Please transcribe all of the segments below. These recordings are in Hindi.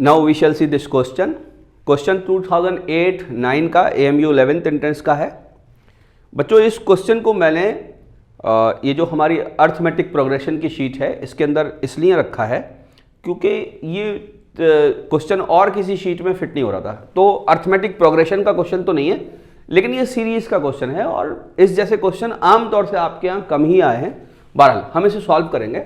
Now we shall see this question. Question 2008-9 का AMU 11th एंट्रेंस का है। बच्चों इस क्वेश्चन को मैंने ये जो हमारी अर्थमेटिक प्रोग्रेशन की शीट है इसके अंदर इसलिए रखा है क्योंकि ये क्वेश्चन और किसी शीट में फिट नहीं हो रहा था। तो अर्थमेटिक प्रोग्रेशन का क्वेश्चन तो नहीं है, लेकिन ये सीरीज का क्वेश्चन है और इस जैसे क्वेश्चन आमतौर से आपके यहाँ कम ही आए हैं। बहरहाल हम इसे सॉल्व करेंगे।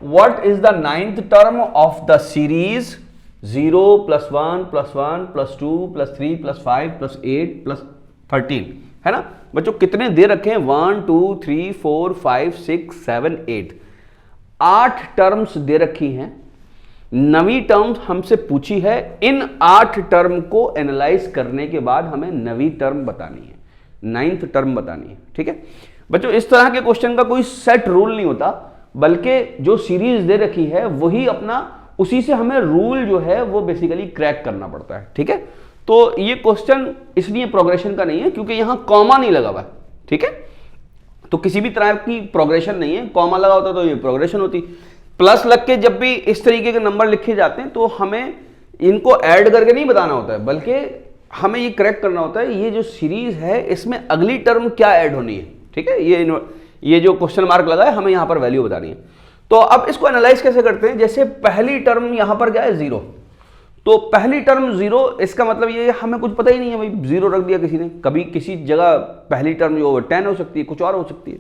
What is the 9th term of the series 0 + 1 + 1 + 2 + 3 + 5 + 8 + 13, है ना बच्चों? कितने दे रखे हैं? 1 2 3 4 5 6 7 8, 8 टर्म्स दे रखी हैं। नवी टर्म हमसे पूछी है। इन 8 टर्म को एनालाइज करने के बाद हमें नवी टर्म बतानी है, 9th टर्म बतानी है। ठीक है बच्चों, इस तरह के क्वेश्चन का कोई सेट रूल नहीं होता, बल्कि जो सीरीज दे रखी है वही अपना, उसी से हमें रूल जो है वो बेसिकली क्रैक करना पड़ता है। ठीक है, तो ये क्वेश्चन इसलिए प्रोग्रेशन का नहीं है क्योंकि यहां कॉमा नहीं लगा हुआ है। ठीक है, तो किसी भी तरह की प्रोग्रेशन नहीं है। कॉमा लगा होता तो ये प्रोग्रेशन होती। प्लस लग के जब भी इस तरीके के नंबर लिखे जाते हैं तो हमें इनको ऐड करके नहीं बताना होता है, बल्कि हमें ये करेक्ट करना होता है ये जो सीरीज है इसमें अगली टर्म क्या ऐड होनी है। ठीक है, ये जो क्वेश्चन मार्क लगा है हमें यहां पर वैल्यू बतानी है। तो अब इसको एनालाइज कैसे करते हैं? जैसे पहली टर्म यहां पर क्या है? 0। तो पहली टर्म 0, इसका मतलब ये हमें कुछ पता ही नहीं है भाई, 0 रख दिया किसी ने। कभी किसी जगह पहली टर्म जो 10 हो सकती है, कुछ और हो सकती है।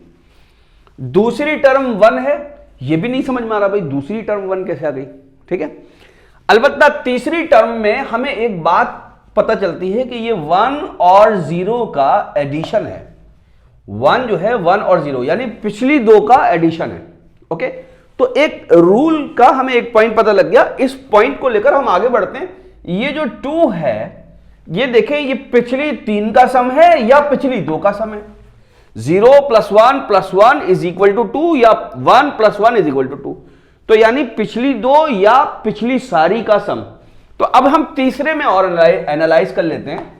दूसरी टर्म 1 है, ये भी नहीं समझ में आ रहा भाई दूसरी टर्म 1 कैसे आ गई। ठीक है, अलबत्ता तीसरी टर्म में हमें एक बात पता चलती है कि ये 1 और 0 का एडिशन है। 1 जो है 1 और 0 यानी पिछली दो का एडिशन है। ओके, तो एक रूल का हमें एक पॉइंट पता लग गया। इस पॉइंट को लेकर हम आगे बढ़ते हैं। ये जो 2 है, ये देखें, ये पिछली 3 का सम है या पिछली 2 का सम है? 0 + 1 + 1 = 2 या 1 + 1 = 2, तो यानी पिछली 2 या पिछली सारी का सम। तो अब हम तीसरे में और एनालाइज कर लेते हैं।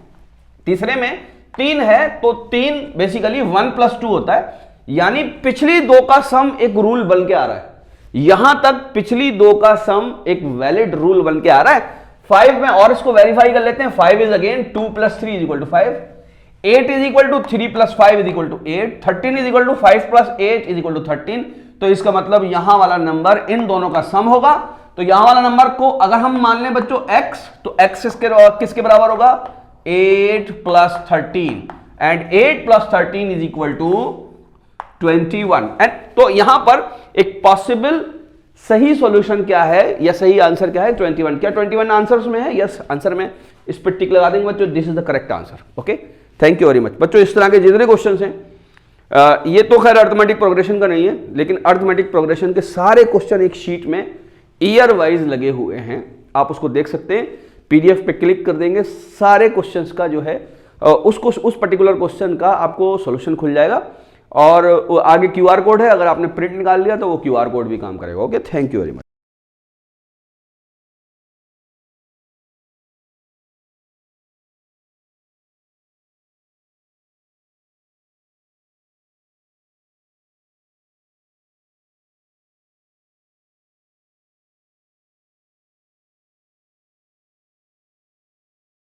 तीसरे में 3 है, तो 3 बेसिकली 1 + 2 होता है, यानी पिछली 2 का सम एक रूल बन के आ रहा है। यहां तक पिछली 2 का सम एक वैलिड रूल बन के आ रहा है। 5 में और इसको वेरीफाई कर लेते हैं। 5 इज अगेन 2 + 3 = 5, 8 = 3 + 5 = 8, 13 = 5 + 8 = 13। तो इसका मतलब यहां वाला नंबर इन दोनों का सम होगा। तो यहां वाला नंबर को अगर हम मान लें बच्चों x, तो x किसके बराबर होगा? 8 + 13, एंड 8 + 13 = 21। एंड तो यहां पर एक पॉसिबल सही सॉल्यूशन क्या है या सही आंसर क्या है? 21। क्या 21 आंसर्स में है? यस, आंसर में। इस पर टिक लगा देंगे बच्चों, this is the correct answer. Okay, thank you very much बच्चों। इस तरह के जितने क्वेश्चंस हैं, ये तो खैर अर्थमेटिक प्रोग्रेशन का नहीं है, लेकिन अर्थमेटिक प्रोग्रेशन के सारे क्वेश्चन एक शीट में ईयर वाइज लगे हुए हैं। आप उसको देख सकते हैं, PDF पे क्लिक कर देंगे, सारे क्वेश्चंस का जो है उस पर्टिकुलर क्वेश्चन का आपको सॉल्यूशन खुल जाएगा। और आगे QR कोड है, अगर आपने प्रिंट निकाल लिया तो वो QR कोड भी काम करेगा। Okay, thank you very much.